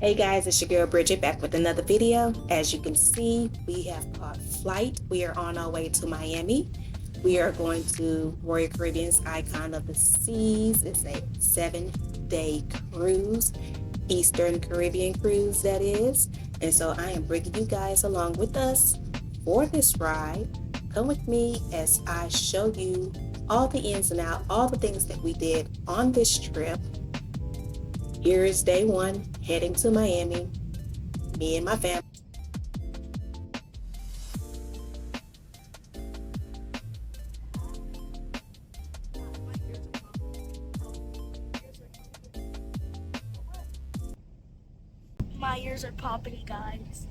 Hey guys, it's your girl Bridget back with another video. As you can see, we have caught flight. We are on our way to Miami. We are going to Royal Caribbean's Icon of the Seas. It's a 7-day cruise, Eastern Caribbean cruise that is. And so I am bringing you guys along with us for this ride. Come with me as I show you all the ins and outs, all the things that we did on this trip. Here is day one, heading to Miami. Me and my family. My ears are popping, guys.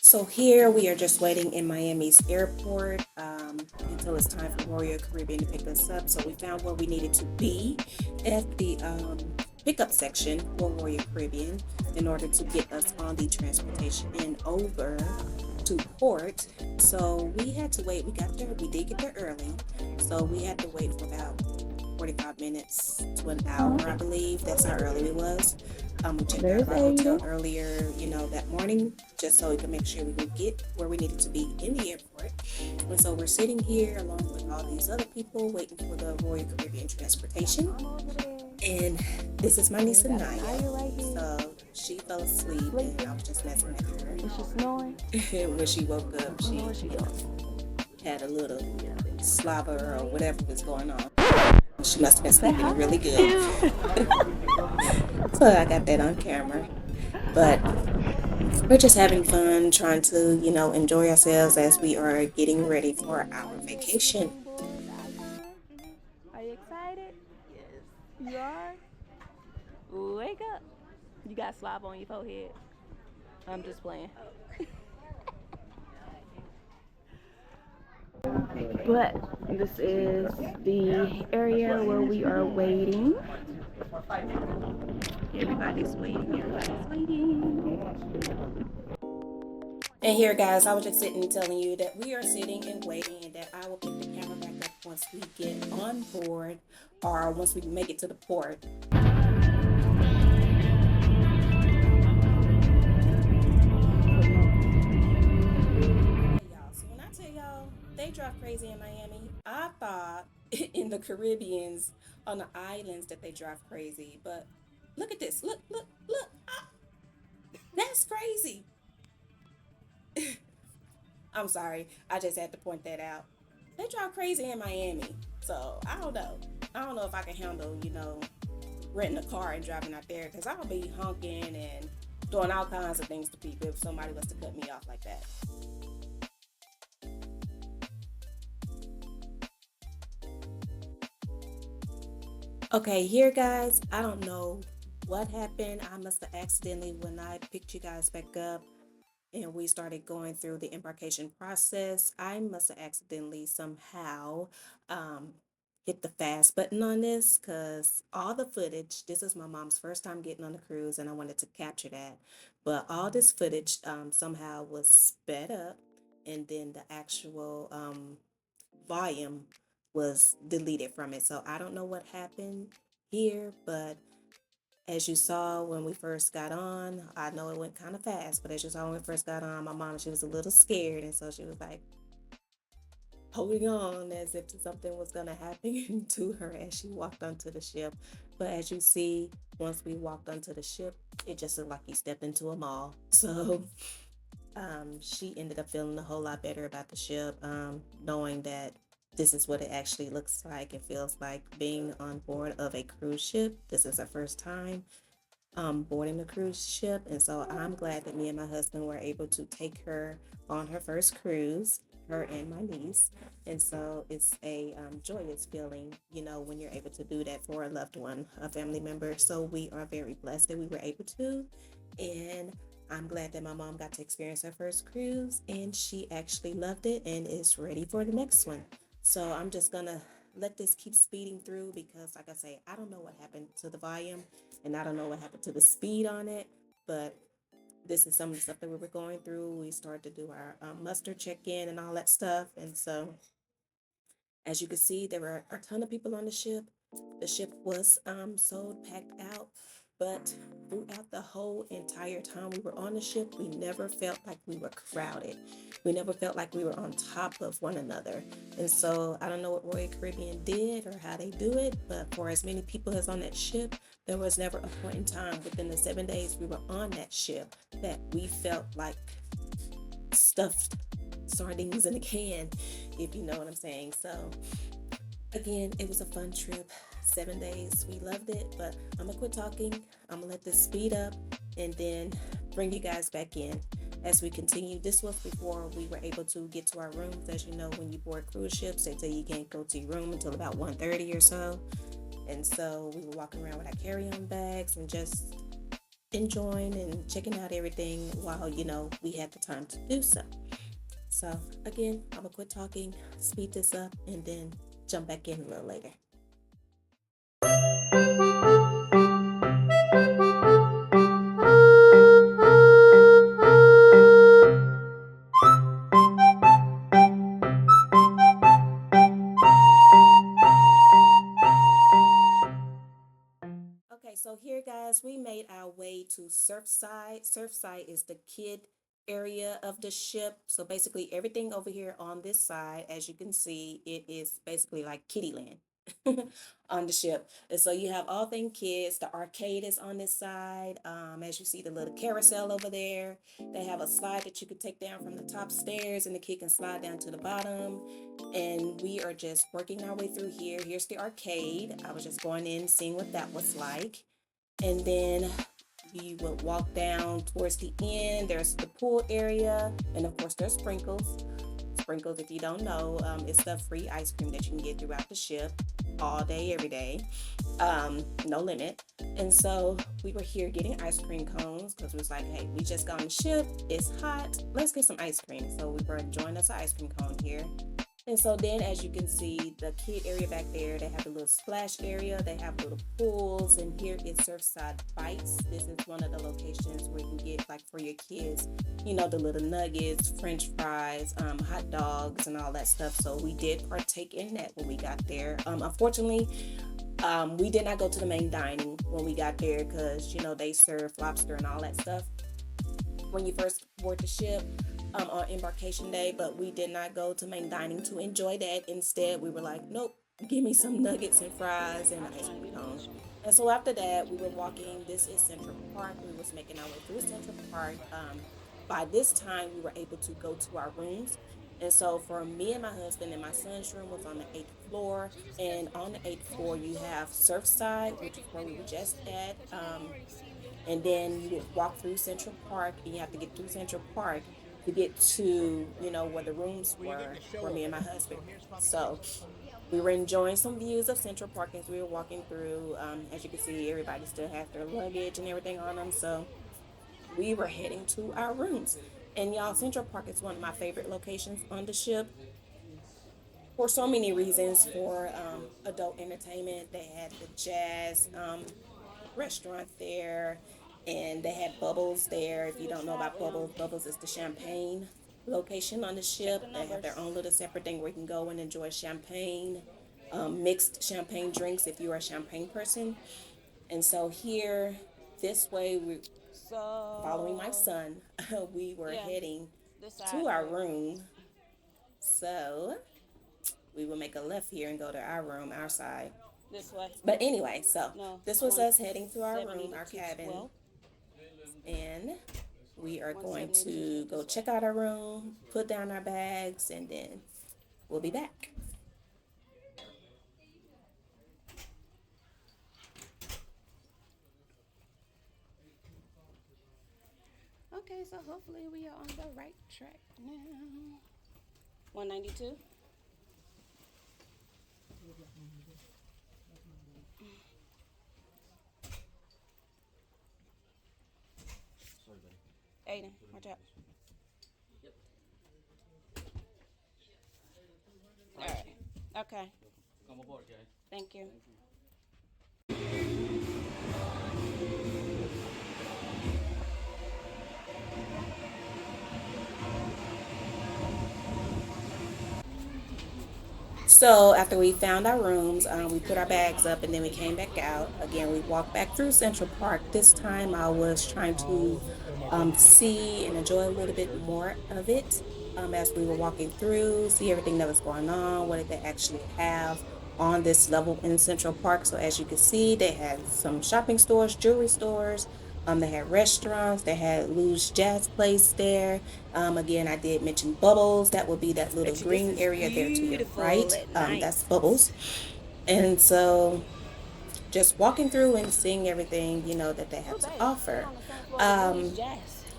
So here we are just waiting in Miami's airport until it's time for Royal Caribbean to pick us up. So we found where we needed to be at the pickup section for Royal Caribbean in order to get us on the transportation and over to port. So we had to wait. We did get there early. So we had to wait for about 45 minutes to an hour, I believe. That's how early it was. We checked out of our hotel earlier, that morning, just so we could make sure we could get where we needed to be in the airport. And so we're sitting here along with all these other people waiting for the Royal Caribbean transportation. And this is my niece Anaya. So she fell asleep and I was just messing with her. Was she snoring? When she woke up, she had a little slobber or whatever was going on. She must have been sleeping really good. So I got that on camera. But we're just having fun, trying to, enjoy ourselves as we are getting ready for our vacation. Are you excited? Yes. You are? Wake up. You got slob on your forehead. I'm just playing. But this is the area where we are waiting. Everybody's waiting. And here, guys, I was just sitting telling you that we are sitting and waiting and that I will pick the camera back up once we get on board or once we make it to the port. So when I tell y'all, they drive crazy in Miami. I thought in the Caribbeans, on the islands, that they drive crazy. But look at this. Look. Ah, that's crazy. I'm sorry. I just had to point that out. They drive crazy in Miami. So I don't know. I don't know if I can handle, renting a car and driving out there because I'll be honking and doing all kinds of things to people if somebody was to cut me off like that. Okay, here guys, I don't know what happened. I must have accidentally, when I picked you guys back up and we started going through the embarkation process, I must have accidentally somehow hit the fast button on this because all the footage, this is my mom's first time getting on the cruise and I wanted to capture that. But all this footage somehow was sped up and then the actual volume was deleted from it. So I don't know what happened here, but as you saw when we first got on, I know it went kind of fast, but as you saw when we first got on, my mom, she was a little scared. And so she was like holding on as if something was going to happen to her as she walked onto the ship. But as you see, once we walked onto the ship, it just looked like you stepped into a mall. So she ended up feeling a whole lot better about the ship, knowing that this is what it actually looks like. It feels like being on board of a cruise ship. This is her first time boarding a cruise ship, and so I'm glad that me and my husband were able to take her on her first cruise, her and my niece. And so it's a joyous feeling, when you're able to do that for a loved one, a family member. So we are very blessed that we were able to, and I'm glad that my mom got to experience her first cruise and she actually loved it and is ready for the next one. So I'm just gonna let this keep speeding through because, like I say, I don't know what happened to the volume and I don't know what happened to the speed on it, but this is some of the stuff that we were going through. We started to do our muster check-in and all that stuff. And so, as you can see, there were a ton of people on the ship. The ship was sold, packed out, but throughout the whole entire time we were on the ship, we never felt like we were crowded. We never felt like we were on top of one another. And so I don't know what Royal Caribbean did or how they do it, but for as many people as on that ship, there was never a point in time within the 7 days we were on that ship that we felt like stuffed sardines in a can, if you know what I'm saying. So again, it was a fun trip. 7 days, we loved it, but I'm gonna quit talking. I'm gonna let this speed up and then bring you guys back in as we continue. This was before we were able to get to our rooms. As you know, when you board cruise ships, they tell you can't go to your room until about 1:30 or so. And so we were walking around with our carry-on bags and just enjoying and checking out everything while, we had the time to do so. So again, I'm gonna quit talking, speed this up, and then jump back in a little later. Okay, so here, guys, we made our way to Surfside. Surfside is the kid area of the ship. So basically, everything over here on this side, as you can see, it is basically like kiddie land on the ship. And so you have all things kids. The arcade is on this side. As you see, the little carousel over there. They have a slide that you can take down from the top stairs, and the kid can slide down to the bottom. And we are just working our way through here. Here's the arcade. I was just going in, seeing what that was like. And then we would walk down towards the end. There's the pool area. And of course, there's sprinkles. Sprinkles, if you don't know, it's the free ice cream that you can get throughout the ship all day, every day. No limit. And so we were here getting ice cream cones because it was like, hey, we just got on the ship. It's hot. Let's get some ice cream. So we were enjoying us an ice cream cone here. And so then, as you can see, the kid area back there, they have a little splash area. They have little pools. And here is Surfside Bites. This is one of the locations where you can get, like, for your kids, the little nuggets, french fries, hot dogs, and all that stuff. So we did partake in that when we got there. Unfortunately, we did not go to the main dining when we got there because, they serve lobster and all that stuff when you first board the ship. On embarkation day, but we did not go to main dining to enjoy that. Instead, we were like, nope, give me some nuggets and fries and ice cream cone. And so after that, we were walking. This is Central Park. We was making our way through Central Park. By this time, we were able to go to our rooms. And so for me and my husband and my son's room was on the 8th floor. And on the 8th floor, you have Surfside, which is where we were just at. And then you would walk through Central Park, and you have to get through Central Park to get to, where the rooms were for me and my husband. So we were enjoying some views of Central Park as we were walking through. As you can see, everybody still has their luggage and everything on them. So we were heading to our rooms. And y'all, Central Park is one of my favorite locations on the ship for so many reasons. For adult entertainment, they had the jazz restaurant there, and they had Bubbles there. If you don't know about Bubbles, Bubbles is the champagne location on the ship. They have their own little separate thing where you can go and enjoy champagne, mixed champagne drinks if you're a champagne person. And so here, this way, we following my son, we were heading to our room. So we will make a left here and go to our room, our side. This way. But anyway, so No, this was us heading to our room, our 72, cabin. 12. And we are going to go check out our room, put down our bags, and then we'll be back. Okay, so hopefully we are on the right track now. 192. Aiden, watch out. All right. Okay. Come aboard, guys. Thank you. So after we found our rooms, we put our bags up and then we came back out. Again, we walked back through Central Park. This time I was trying to see and enjoy a little bit more of it as we were walking through, see everything that was going on, what did they actually have on this level in Central Park. So as you can see, they had some shopping stores, jewelry stores. They had restaurants. They had Lou's Jazz Place there. Again, I did mention Bubbles. That would be that little green area there to your right. That's Bubbles. And so just walking through and seeing everything, that they have to offer. Um,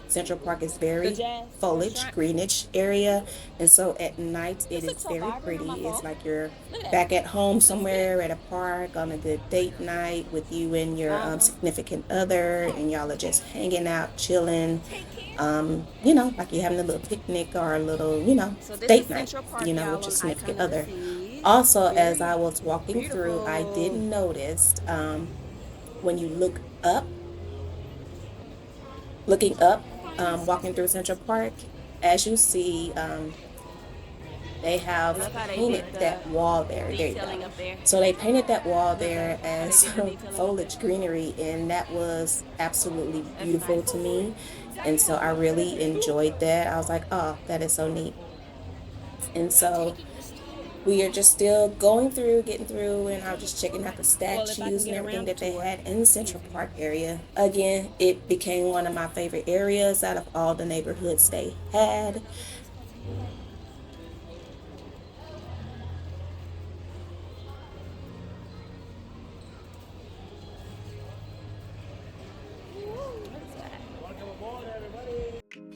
Central Park is very foliage, greenish area. And so at night, it is very pretty. It's like you're back at home somewhere at a park on a good date night with you and your significant other, and y'all are just hanging out, chilling. Like you're having a little picnic or a little, date night, with your significant other. Also, as I was walking through, I did notice when you looking up, walking through Central Park, as you see, they have painted that wall there. There you go. So they painted that wall there as foliage greenery, and that was absolutely beautiful to me. And so I really enjoyed that. I was like, oh, that is so neat. And so we are just still going through, getting through, and I was just checking out the statues and everything that they had in the Central Park area. Again, it became one of my favorite areas out of all the neighborhoods they had.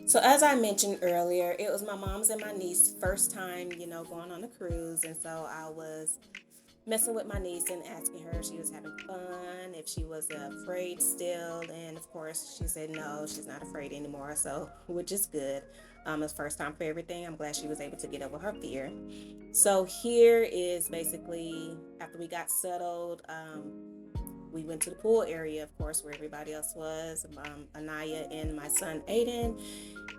So as I mentioned earlier, it was my mom's and my niece's first time, going on a cruise, and so I was messing with my niece and asking her if she was having fun, if she was afraid still, and of course she said no, she's not afraid anymore. So which is good. It's first time for everything. I'm glad she was able to get over her fear. So here is basically after we got settled. We went to the pool area, of course, where everybody else was. Anaya and my son Aiden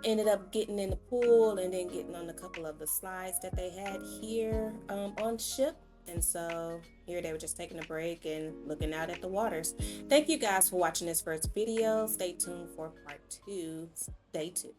ended up getting in the pool and then getting on a couple of the slides that they had here on ship. And so here they were just taking a break and looking out at the waters. Thank you guys for watching this first video. Stay tuned for part 2. Stay tuned.